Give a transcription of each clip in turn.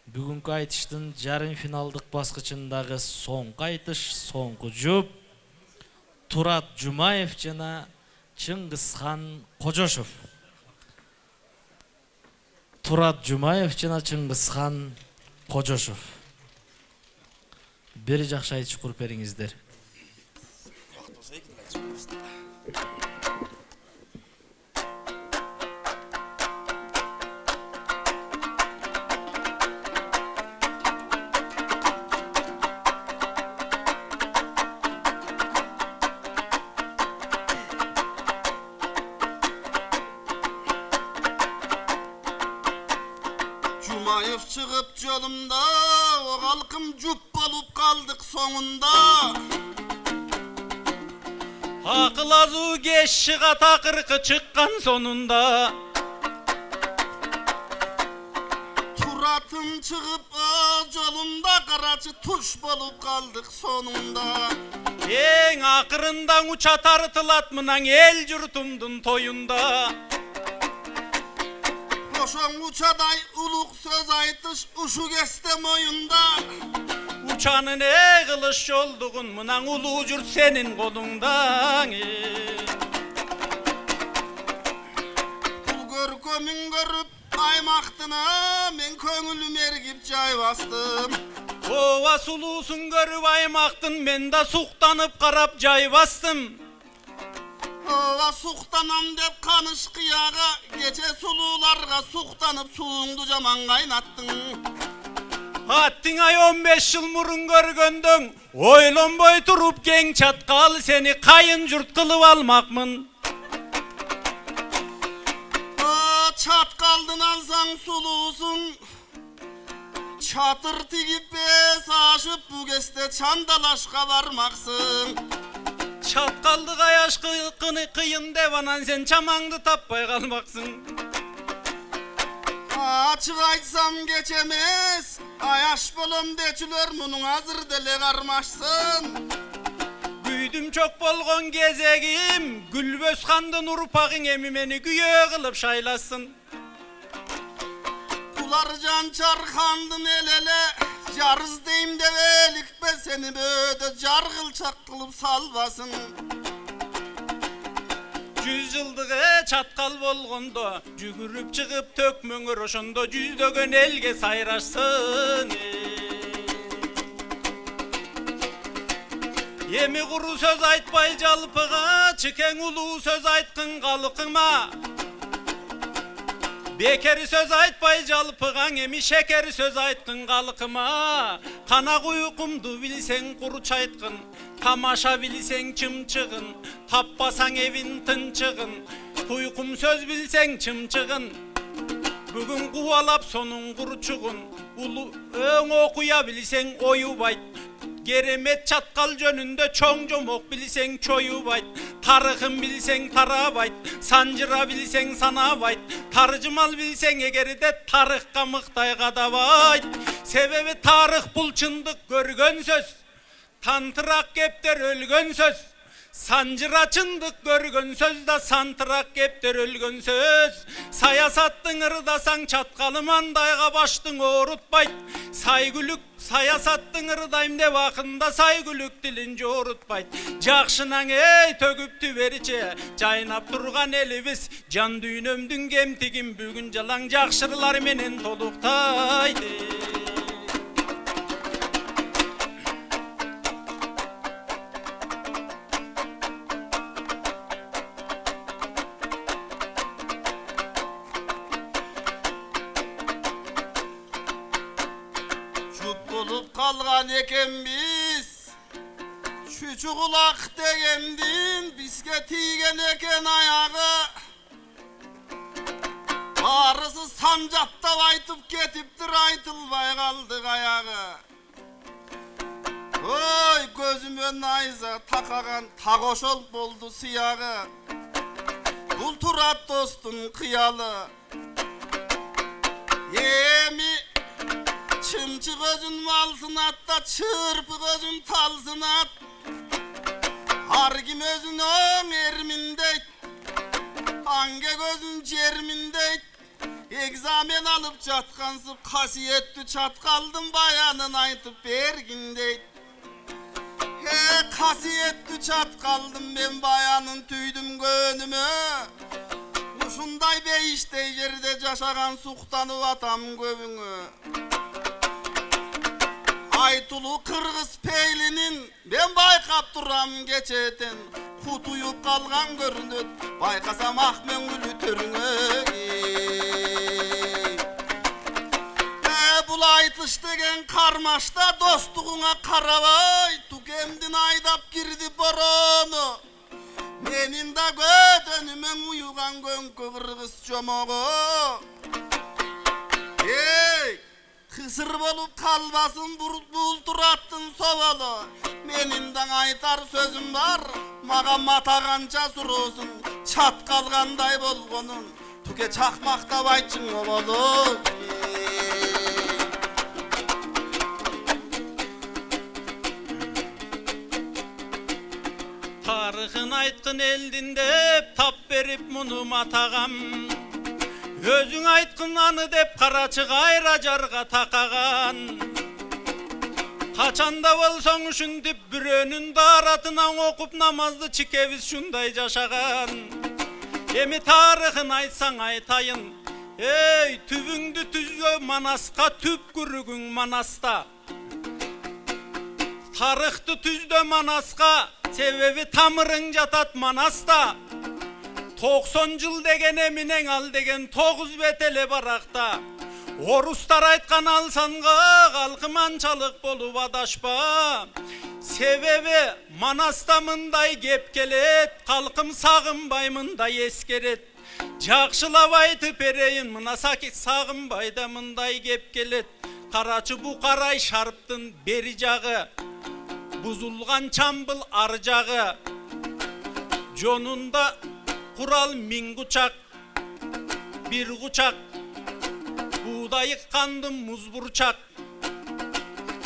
Бүгүнкү айтыштын жарым финалдык баскычындагы соңку айтыш, соңку жұп Турат Жумаев жана Чыңгызхан Кожошов. Турат Жумаев жана Чыңгызхан Кожошов. Бир жакшы айтыш куруп бериңиздер. Жумаев чыгып жолумда, о халкым жұп болуп калдык соңунда. Акыл азуу кеш чыгат акыркы чыккан сонунда. Туратым чыгып жолумда, карачы туш болуп калдык сонунда. Эң акырында уча тартылат мынан эл журтумдун тоюнда. Ошоң учадай улук сөз айтыш ушу кесте моюнда. Учанын кылыш жолдугун мынан улуу журт сенин колуңда. Бул көркөмүн көрүп аймактына мен көңүлүм эргип жай бастым. Ооба сулуусун көрүп аймактын мен да суктанып карап жай бастым. Ова суктанам деп каныш кыяга, кече сулууларга суктанып сууңду жаман кайнаттың. Аттың ай 15 жыл мурун көргөндөн ойлонбой туруп кең чаткал сени кайын журт кылып алмакмын. Чаткалдын алсаң сулуусуң, чатыр тигип бес ашып бу кесте чандалашка бармаксың. Чаткалды каяш кыйын деп анан сен чамаңды таппай калмаксың. Ачык айтсам кеч эмес, аяш болом дечүлөр мунуң азыр деле кармашсын. Күйдүм чок болгон кезегим, Гүлбөз хандын урпагың эми мени күйөө кылып шайласын. Булар Жанчар хандын элеле, жарыз дейм деп эликпе сени бөөдө жаргылчак кылып салбасын. 100 жылдыгы чаткал болгондо, жүгүрүп чыгып төкмөңөр ошондо жүздөгөн элге сайрашсын. Эми куру сөз айтпай жалпыга, чыкең улуу сөз айткын калкыңма. Бекер сөз айтпай жалпыгаң эми шекер сөз айткын калкыма. Кана куйкумду билсең куру чайткын, тамаша билсең чымчыгын, таппасаң эвин тынчыгын, куйкум сөз билсең чымчыгын. Бүгүн кубалап сонун курчугун, улуу өң окуя билсең оюбайт. Керемет чаткал жөнүндө чоң жомок билсең чоюбайт. Тарыхын билсең тарабайт, санжыра билсең санабайт. Таржымал билсең эгерде тарыхка мыктай кадабайт. Себеби тарых бул чындык көргөн сөз, тантырак кептер өлгөн сөз. Санжыра чындык көргөн сөз да сантырак кептер өлгөн сөз. Саясаттың ырдасаң чаткалы мандайга баштың оорутпайт. Сайгүлүк саясаттың ырдайм деп акында сайгүлүк тилин жоорутпайт. Жакшынан төгүптү бериче жайнап турган элибиз, жан дүйнөмдүн кемтигин бүгүн жалаң жакшырлар менен толуктайды. Bulup kalgan ekenbiz, çüçü kulak degendin, bizge tigen eken ayağı. Barısı sancatta aytıp ketiptir, aytılbay kaldık ayağı. Oy gözüme nayza takagan takoşol boldu siyağı. Bul Turat dostun kıyalı. Yemi çımçı gözün malsın at da çırpı gözün talsın at. Hargim özün ön ermindeyt, hangi gözün cermindeyt. Egzamen alıp çatkansıp kasiyetli çatkaldım bayanın aytıp bergin deyt. He kasiyetli çatkaldım ben bayanın tüydüm gönümü. Uşunday beyiştey yerde yaşagan suhtanı atam göbüngü. Aytulu Kırgız peylinin ben baykap duram geçeten. Kutuyup kalgan görünüt baykasam ah möngülü törüngü. Bul aytış degen karmaşta dostluğuna karavay. Tukemdin aydap girdi boronu. Menin da gödönümen uyugan gönkü Kırgız çomoğu. Hey! Kısır bolup kalmasın buldurattın sovalı. Meninden aytar sözüm var. Mağa matagança surusun. Çat kalganday bolgonun. Tuke çakmakta bayçın ovalı. Tarıхын aytkın eldin dep tap berip munu matagam. Özün aytkın anı dep karaçı gayra jarga takagan. Kaçanda bolsoň üşüntüp bürönün daratынан okup namazdı çikebiz şunday jaşagan. Emi tarıхын aytsaň aytayın. Ey tübüңdü tüzgö manaska tüp gürügüň manasta. Tarıхты tüzdö manaska sebebi tamırın jatat manasta. 90 jıl degen eminen al degen 9 betele barakta. Orustar aytkan alsanga kalkımançalık bolup adaşpa. Sebebi manastamınday gep kelet, kalkım sağınbaymınday eskeret. Jakşılap aytıp bereyin mına sağınbayda mınday gep kelet. Karaçı bu karay şarptın beri jağı, buzulgan çambıl ar jağı. Jonunda kural min kuçak, bir kuçak. Buğdayı kandım muz burçak.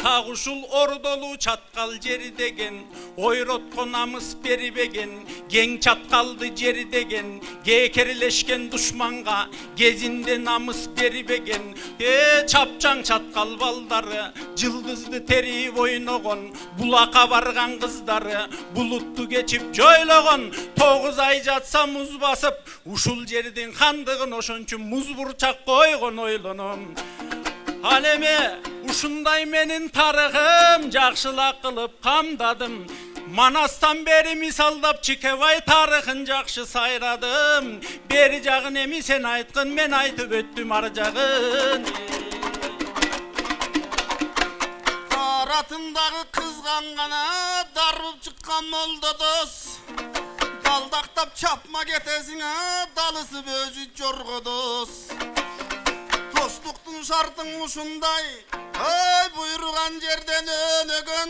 Tağuşul ordolu çatkal jeri degen. Oyrotko namız beri begen. Gen çatkaldı jeri degen. Gekerileşken düşmanga gezinde namız beri begen. Çapçan çatkal baldarı cıldızdı teri oynogon. Bulaka bargan kızdarı buluttu geçip joylogon. 9 ay jatsa muz basıp uşul jeriden kandığın oşonçu muz burçak koygon oylonum. Aleme uşunday menin tarıхым jakşılak kılıp kamdadım. Manastan beri misaldap çikevay tarıхын jakşı sayradım. Beri jagın emi sen aytkın men aytıp öttüm ar jagın. Aratındağı kızgangana darıp çıkan molda dost. Daldaktap çapma getesine dalısı böcü jorgo dost. Dostluktun şartın uşunday. Oy buyurgan jerden önögön.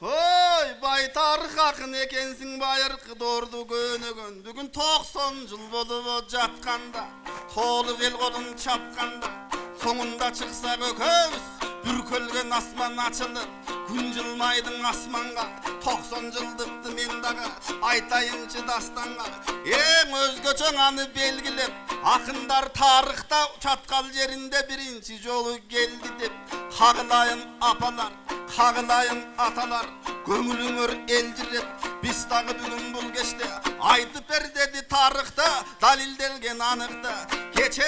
Oy bay tarık akın ekensin bayırkı doğurdu gönögön. Bugün 90 jıl bolup jatkanda, toluk el kolun çapkanda. Soňunda çyksa kököbüs, bürkölgen asman açılır. Gün jılmaydın asmanga, 90 jıldykty men daga aytayınçı dastanga. Eň özgöçöň anı belgilep, akınдар tarıhta çatkal jerinde birinci jolu geldi dep. Kagılayın apalar, kagılayın atalar, göңүlüňөр eljiret. Biz dagı bugün bul geçti, aytıp ber dedi tarıhta, dalildelgen anıkta. Geçe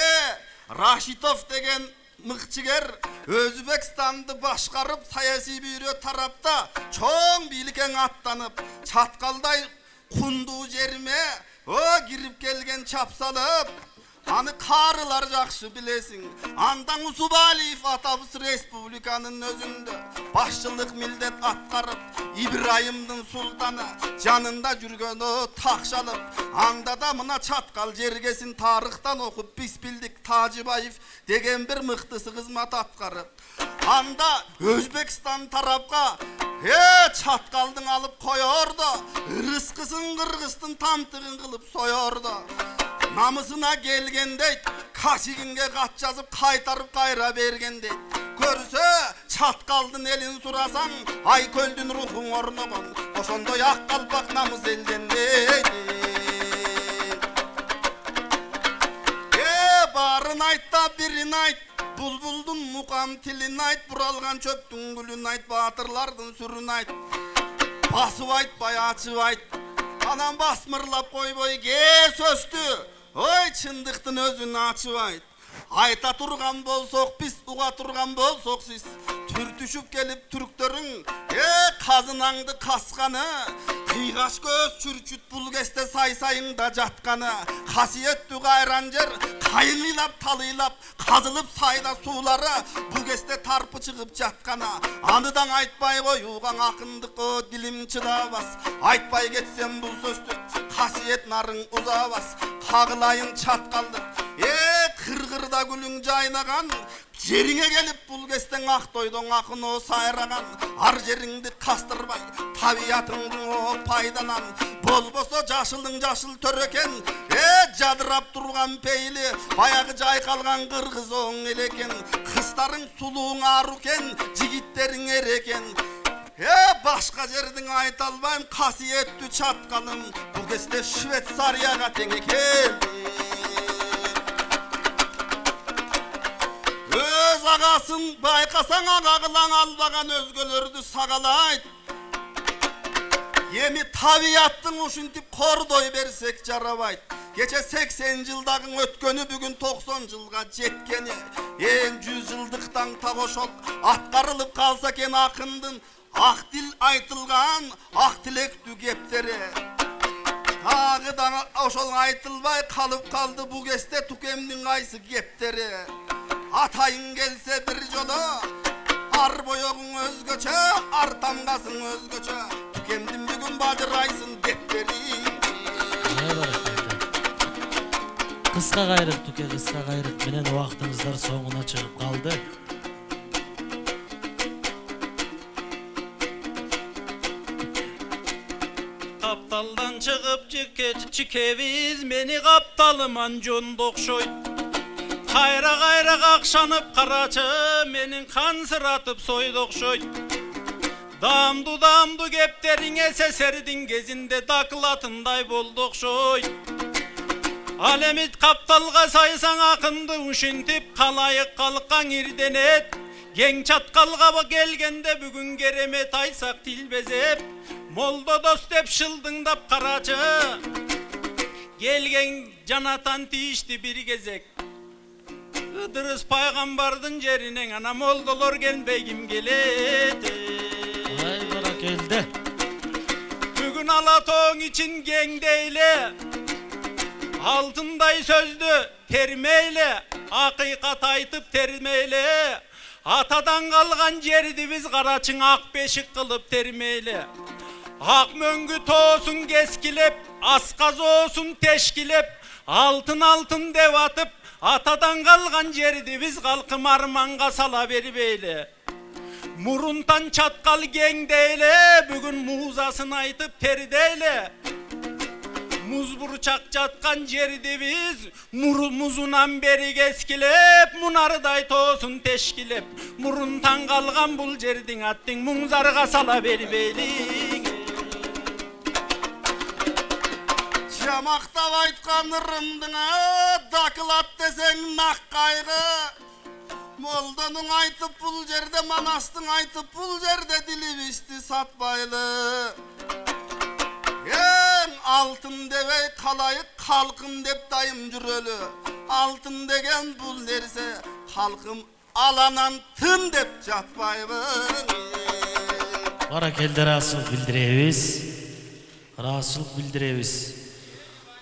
Raşitov degen mıkçıger Özbekistan'dı başkarıp sayasi büyürü tarapta çoğun bilken attanıp çatkalday kunduğu jerime o girip gelgen çapsalıp anı karılar jakşı bilesin. Andan Usubaliyev atabız Respublikanın özünde başçılık millet atkarıp İbrahim'din sultanı canında jürgen o takşalıp. Anda da mına çatkal jergesin tarıhtan okup biz bildik Tacıbayev degen bir mıhtısı hizmet atkarıp. Anda Özbekistan tarapka çatkaldın alıp koyordu. Rızkısın Kırgız'tın tamtığın kılıp soyordu. Namısına gelgende kaşiginge kaç yazıp kaytarıp kayra bergende. Görse çatkaldın elin surasan ay köldün ruhun ornogon. Oşondo yak kalpak namız elden deydi. Барын айт да бирин айт, бұлбұлдың мұқам тілін айт, бұралған чөптің гүлін айт, батырлардың сүрін айт. Басып айтпай ачып айт, анам басмырлап қойбой кес өсті, ой чындықтың өзін ачып айт. Айта тұрған болсоқ біз, ұға тұрған болсоқ сіз, түртішіп келіп түріктерің, қазынаңды қасқаны, қиғаш көз чүрчүт бұл кесте сай-сайыңда жатқаны, қасиетті қайран жер, қайылылап талылап, қазылып сайда сулары, бұл кесте тарпы шығып жатқаны, аныдан айтпай қоюған ақындық о дилим чыдабас, айтпай кетсем бұл сөзді, қасиет нарың ұзабас, қағылайын чатқалдық, қырғырда гүлің жайнаған, жеріңе келіп бұл кестен ақ тойдың ақын о сайраған, ар жеріңді қастырбай, табиятыңдың о пайданан, болбосо жашылың жашыл төрекен, жадырап тұрған пейлі, баяғы жайқалған қырғыз оң елекен, қыстарың сұлуың арукен, жігіттерің ерекен, башқа жердің айталбайым, қасиетті чатқалым, бұл кесте Швейцарияға тең екен. Өз ағасын байқасаң ағағылаң албаған өзгелерді сағалайд. Еми табияттың ұшынтіп қордой берсек жарабайд. Кече 80 жылдағың өткені бүгін 90 жылға жеткені. Ең 100 жылдықтан тағошол атқарылып қалса кен ақындың ақ дил айтылған ақ тілекту кептері. Тағы да ошол айтылбай қалып қалды бұл кесте түкемнің қайсы кептері. Атайын келсе бір жолы, ар бойоғың өзгөчө, ар тамғасың өзгөчө, түкемдің бүгін бадырайсын кептері. Қысқа қайрық, түке қысқа қайрық, менен уақытыңыздар соңына шығып қалды. Қапталдан шығып чикебіз, мені қапталыман жонды оқшой. Қайра қақшанып қарачы, менің қансыратып сойды оқшой. Дамду кептеріңе сесердің кезінде дақылатындай болды оқшой. Алемит қапталға сайсаң ақынды үшінтіп, қалайық қалыққан ирденет. Ген чатқалға келгенде бүгін керемет айсақ тілбезеп. Молда дос деп шылдыңдап қарачы, келген жанатан тиішті бір кезек. Ыдырыс пайғамбардың жерінен ана молдолор келбегім келеді. Ай, бара келді. Бүгін алатоң için кеңдейлі, алтындай сөзді термейлі, ақиқат айтып термейлі. Атадан қалған жерді біз қарачың ақ бешік қылып термейлі. Ақ мөңгі тосын кескілеп, асқаз осын тешкілеп, алтын деп атып, атадан қалған жерді біз қалқым арманға сала бербейлі. Мұрынтан чатқал кеңдейлі, бүгін музасын айтып тердейлі. Муз бұрчақ жатқан жерді біз музунан бері кескілеп, мұнардай тосын тешкілеп, мұрынтан қалған бұл жердің аттың мұңзарға сала бербейлі. Жамақтап айтқан ырымдыңа дақылат десең нақ қайғы. Молданың айтып бұл жерде, манастың айтып бұл жерде дилибисті сатпайлы. Ең алтын дебей қалайық қалқым деп дайым жүрелі. Алтын деген бұл нерсе қалқым аланан тын деп жатпайлы. Бара келді расыл білдіребіз. Расыл білдіребіз.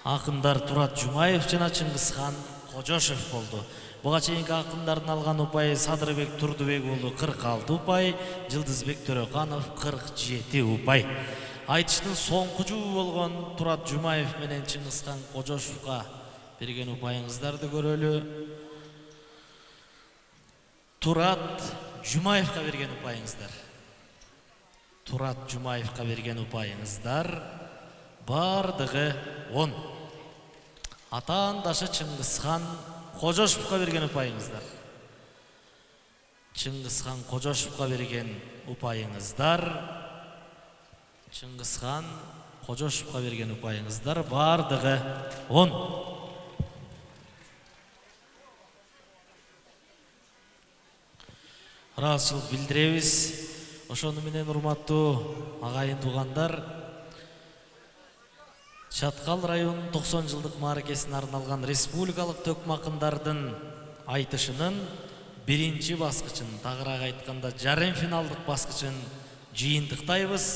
Ақындар Турат Жумаев жана Чыңгызхан Кожошев болды. Буга чейинки ақындардын алган упайы Садырбек Турдубек уулу 46 упай, Жылдызбек Төрөканов 47 упай. Айтыштын соңку жуу болгон Турат Жумаев менен Чыңгызхан Кожошевка берген упайыңыздарды көрөлү. Турат Жумаевка берген упайыңыздар. Турат Жумаевка берген упайыңыздар бардығы 10. Атаандашы Чыңгызхан Кожошевка берген упайыңыздар. Чыңгызхан Кожошевка берген упайыңыздар. Чыңгызхан Кожошевка берген упайыңыздар бардығы 10. ыраазычылык билдиребиз. Ошону менен урматтуу агайын туугандар, Чаткал районунун 90 жылдык мааракесине арналган республикалык төкмө акындардын айтышынын биринчи баскычын, тагыраак айтканда жарым финалдык баскычын жыйынтыктайбыз.